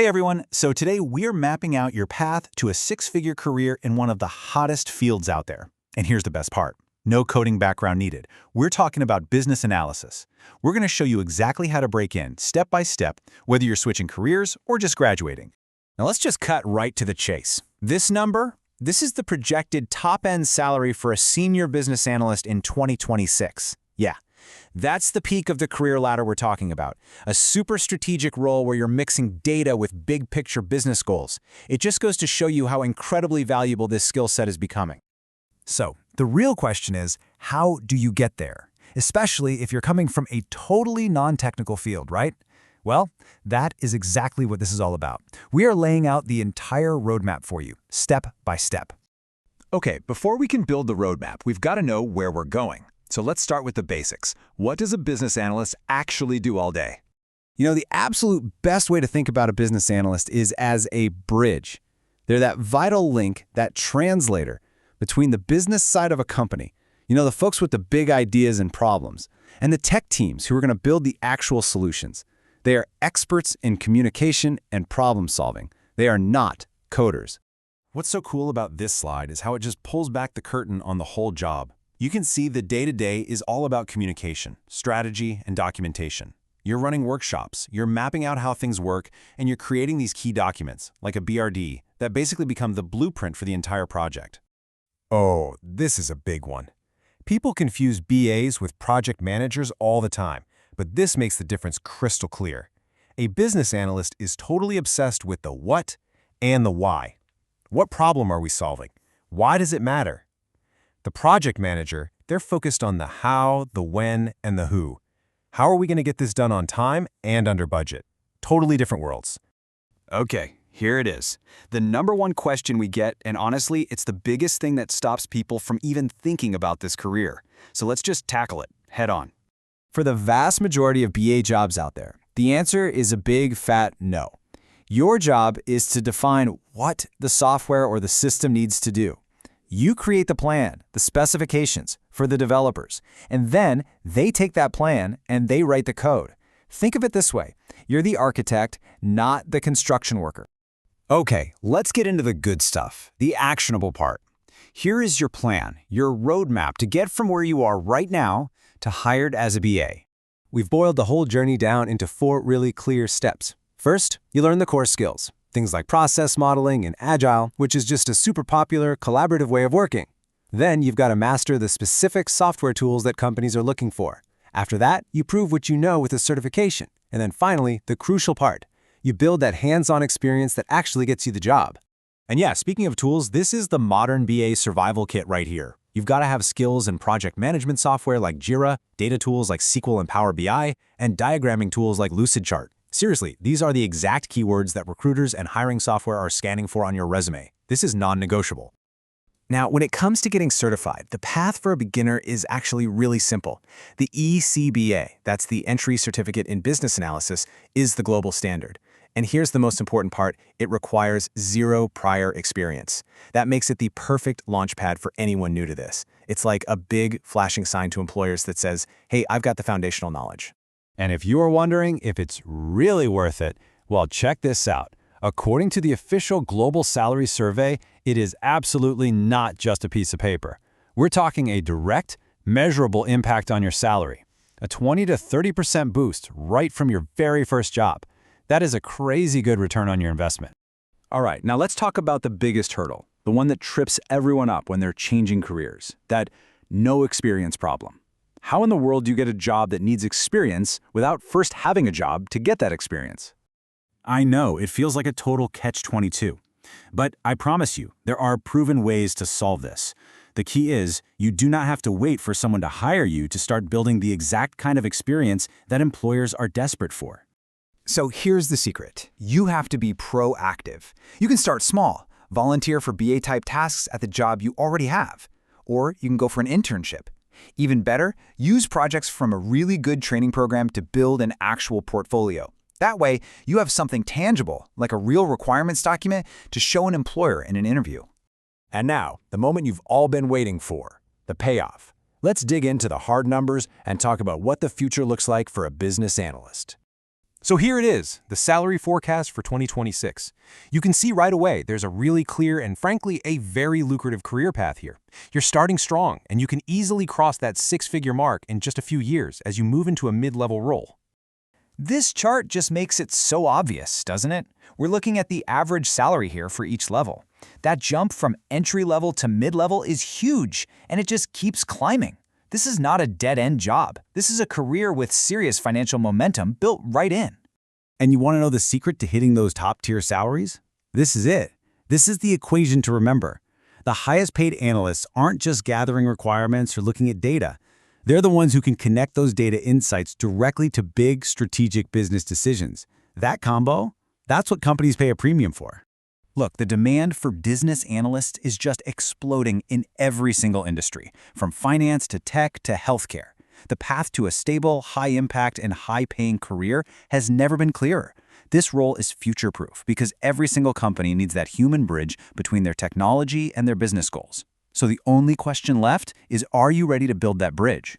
Hey everyone, so today we're mapping out your path to a six-figure career in one of the hottest fields out there. And here's the best part. No coding background needed. We're talking about business analysis. We're going to show you exactly how to break in, step by step, whether you're switching careers or just graduating. Now let's just cut right to the chase. This is the projected top-end salary for a senior business analyst in 2026. Yeah, that's the peak of the career ladder we're talking about. A super strategic role where you're mixing data with big-picture business goals. It just goes to show you how incredibly valuable this skill set is becoming. So, the real question is, how do you get there? Especially if you're coming from a totally non-technical field, right? Well, that is exactly what this is all about. We are laying out the entire roadmap for you, step by step. Okay, before we can build the roadmap, we've got to know where we're going. So let's start with the basics. What does a business analyst actually do all day? You know, the absolute best way to think about a business analyst is as a bridge. They're that vital link, that translator between the business side of a company, the folks with the big ideas and problems, and the tech teams who are going to build the actual solutions. They are experts in communication and problem solving. They are not coders. What's so cool about this slide is how it just pulls back the curtain on the whole job. You can see the day-to-day is all about communication, strategy, and documentation. You're running workshops, you're mapping out how things work, and you're creating these key documents, like a BRD, that basically become the blueprint for the entire project. Oh, this is a big one. People confuse BAs with project managers all the time, but this makes the difference crystal clear. A business analyst is totally obsessed with the what and the why. What problem are we solving? Why does it matter? The project manager, they're focused on the how, the when, and the who. How are we going to get this done on time and under budget? Totally different worlds. Okay, here it is. The #1 question we get, and honestly, it's the biggest thing that stops people from even thinking about this career. So let's just tackle it head on. For the vast majority of BA jobs out there, the answer is a big, fat no. Your job is to define what the software or the system needs to do. You create the plan, the specifications for the developers, and then they take that plan and they write the code. Think of it this way. You're the architect, not the construction worker. Okay, let's get into the good stuff, the actionable part. Here is your plan, your roadmap to get from where you are right now to hired as a BA. We've boiled the whole journey down into 4 really clear steps. First, you learn the core skills. Things like process modeling and agile, which is just a super popular, collaborative way of working. Then you've got to master the specific software tools that companies are looking for. After that, you prove what you know with a certification. And then finally, the crucial part. You build that hands-on experience that actually gets you the job. And yeah, speaking of tools, this is the modern BA survival kit right here. You've got to have skills in project management software like Jira, data tools like SQL and Power BI, and diagramming tools like Lucidchart. Seriously, these are the exact keywords that recruiters and hiring software are scanning for on your resume. This is non-negotiable. Now, when it comes to getting certified, the path for a beginner is actually really simple. The ECBA, that's the Entry Certificate in Business Analysis, is the global standard. And here's the most important part, it requires 0 prior experience. That makes it the perfect launchpad for anyone new to this. It's like a big flashing sign to employers that says, hey, I've got the foundational knowledge. And if you're wondering if it's really worth it, well, check this out. According to the official Global Salary Survey, it is absolutely not just a piece of paper. We're talking a direct, measurable impact on your salary. A 20 to 30% boost right from your very first job. That is a crazy good return on your investment. All right, now let's talk about the biggest hurdle, the one that trips everyone up when they're changing careers, that no experience problem. How in the world do you get a job that needs experience without first having a job to get that experience? I know, it feels like a total catch-22. But I promise you, there are proven ways to solve this. The key is, you do not have to wait for someone to hire you to start building the exact kind of experience that employers are desperate for. So here's the secret. You have to be proactive. You can start small, volunteer for BA-type tasks at the job you already have. Or you can go for an internship. Even better, use projects from a really good training program to build an actual portfolio. That way, you have something tangible, like a real requirements document, to show an employer in an interview. And now, the moment you've all been waiting for, the payoff. Let's dig into the hard numbers and talk about what the future looks like for a business analyst. So here it is, the salary forecast for 2026. You can see right away there's a really clear and frankly a very lucrative career path here. You're starting strong, and you can easily cross that six-figure mark in just a few years as you move into a mid-level role. This chart just makes it so obvious, doesn't it? We're looking at the average salary here for each level. That jump from entry-level to mid-level is huge, and it just keeps climbing. This is not a dead-end job. This is a career with serious financial momentum built right in. And you want to know the secret to hitting those top-tier salaries? This is it. This is the equation to remember. The highest-paid analysts aren't just gathering requirements or looking at data. They're the ones who can connect those data insights directly to big strategic business decisions. That combo, that's what companies pay a premium for. Look, the demand for business analysts is just exploding in every single industry, from finance to tech to healthcare. The path to a stable, high-impact, and high-paying career has never been clearer. This role is future-proof because every single company needs that human bridge between their technology and their business goals. So the only question left is, are you ready to build that bridge?